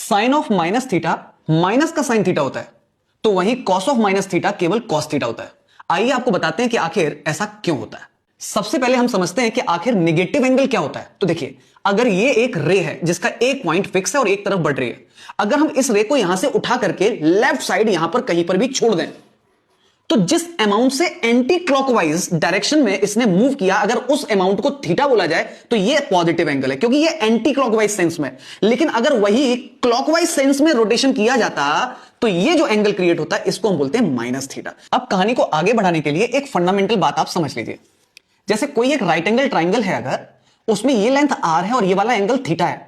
Sign of minus theta minus का sine theta होता है, तो वहीं कॉस ऑफ माइनस थीटा केवल कॉस थीटा होता है। आइए आपको बताते हैं कि आखिर ऐसा क्यों होता है। सबसे पहले हम समझते हैं कि आखिर नेगेटिव एंगल क्या होता है। तो देखिए, अगर ये एक रे है जिसका एक पॉइंट फिक्स है और एक तरफ बढ़ रही है, अगर हम इस रे को यहां से उठा करके लेफ्ट साइड यहां पर कहीं पर भी छोड़ दें, तो जिस अमाउंट से एंटी क्लॉकवाइज डायरेक्शन में इसने मूव किया, अगर उस अमाउंट को थीटा बोला जाए तो ये पॉजिटिव एंगल है, क्योंकि ये एंटी क्लॉकवाइज सेंस में। लेकिन अगर वही क्लॉकवाइज सेंस में रोटेशन किया जाता तो ये जो एंगल क्रिएट होता है इसको हम बोलते हैं माइनस थीटा। अब कहानी को आगे बढ़ाने के लिए एक फंडामेंटल बात आप समझ लीजिए। जैसे कोई एक राइट एंगल ट्राइंगल है, अगर उसमें ये लेंथ आर है और ये वाला एंगल थीटा है,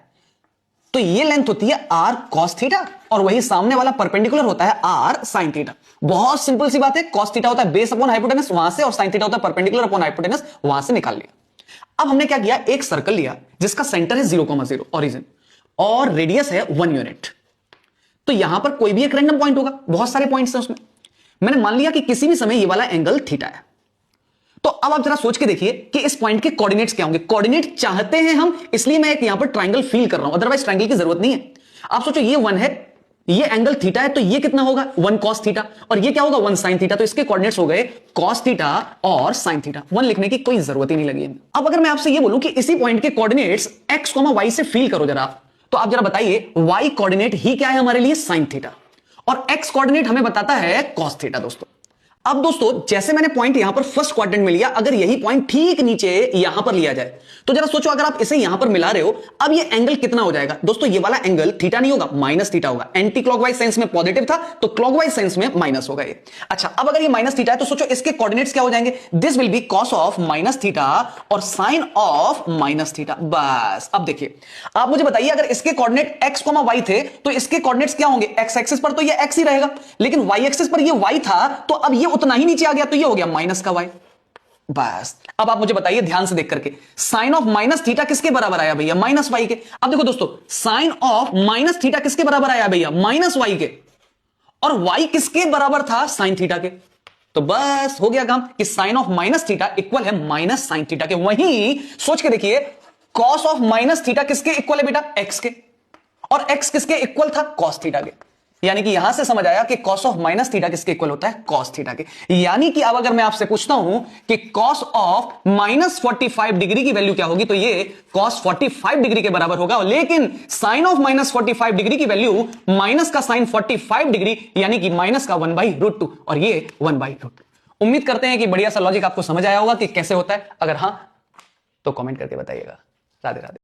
तो ये लेंथ होती है आर कॉस थीटा और वही सामने वाला परपेंडिकुलर होता है आर साइन थीटा। बहुत सिंपल सी बात है, कॉस थीटा होता है बेस अपॉन हाइपोटेनस वहां से, और साइन थीटा होता है परपेंडिकुलर अपॉन हाइपोटेनस वहां से निकाल लिया। अब हमने क्या किया, एक सर्कल लिया जिसका सेंटर है 0,0 ओरिजिन और रेडियस है 1 यूनिट। तो यहां पर कोई भी एक रैंडम पॉइंट होगा, बहुत सारे पॉइंट्स हैं उसमें। मैंने मान लिया कि किसी भी समय ये वाला एंगल थीटा है। तो अब आप जरा सोच के देखिए कि इस पॉइंट के कोऑर्डिनेट्स क्या होंगे। कोऑर्डिनेट चाहते हैं हम, इसलिए मैं एक यहां पर ट्रायंगल फील कर रहा हूं, अदरवाइज ट्रायंगल की जरूरत नहीं है। आप सोचो ये 1 है, ये एंगल थीटा है, तो ये कितना होगा 1 cos थीटा, और ये क्या होगा 1 sin थीटा। तो इसके कोऑर्डिनेट्स हो गए cos थीटा और sin थीटा। 1 लिखने की कोई जरूरत ही नहीं लगी। अब अगर मैं आपसे ये बोलूं कि इसी पॉइंट के कोऑर्डिनेट्स x, y से फील करो जरा, तो आप जरा बताइए y कोऑर्डिनेट ही क्या है हमारे लिए sin थीटा, और x कोऑर्डिनेट हमें बताता है cos थीटा। दोस्तों अब दोस्तों, जैसे मैंने पॉइंट यहां पर फर्स्ट क्वाड्रेंट में लिया, अगर यही पॉइंट ठीक नीचे यहां पर लिया जाए, तो जरा सोचो अगर आप इसे यहां पर मिला रहे हो, अब ये एंगल कितना हो जाएगा। दोस्तों ये वाला एंगल थीटा नहीं होगा, माइनस थीटा होगा। एंटी क्लॉकवाइज सेंस में पॉजिटिव था, तो क्लॉकवाइज सेंस में माइनस होगा ये। अच्छा, अब अगर ये माइनस थीटा है तो सोचो इसके कोऑर्डिनेट्स क्या हो जाएंगे। This will be cos of minus theta और साइन ऑफ माइनस थीटा। बस अब देखिए, आप मुझे बताइए अगर इसके कोऑर्डिनेट x, y थे, तो इसके कोऑर्डिनेट्स क्या होंगे। x एक्सिस पर तो ये x ही रहेगा, लेकिन y एक्सिस पर ये y था, तो अब ये उतना ही नीचे आ गया, तो ये हो गया माइनस का y। बस अब आप मुझे बताइए ध्यान से देख करके, साइन ऑफ माइनस थीटा किसके बराबर आया भैया, माइनस y के। अब देखो दोस्तों, साइन ऑफ माइनस थीटा किसके बराबर आया भैया, माइनस y के, और y किसके बराबर था, साइन थीटा के। तो बस हो गया काम कि sine of minus theta equal है माइनस साइन थीटा के। वहीं सोच के देखिए, कॉस ऑफ माइनस थीटा किसके इक्वल है बेटा, x के, और x किसके इक्वल था, कॉस थीटा के। यानी कि यहां से समझ आया कि cos ऑफ माइनस थीटा किसके इक्वल होता है, cos थीटा के। यानी कि अब अगर मैं आपसे पूछता हूं कि cos ऑफ माइनस 45 डिग्री की वैल्यू क्या होगी, तो ये cos 45 डिग्री के बराबर होगा। लेकिन sin ऑफ माइनस 45 डिग्री की वैल्यू माइनस का sin 45 डिग्री, यानी कि माइनस का 1/√2, और ये 1/√2। उम्मीद करते हैं कि बढ़िया सा लॉजिक आपको समझ आया होगा कि कैसे होता है। अगर हां तो कमेंट करके बताइएगा। राधे राधे।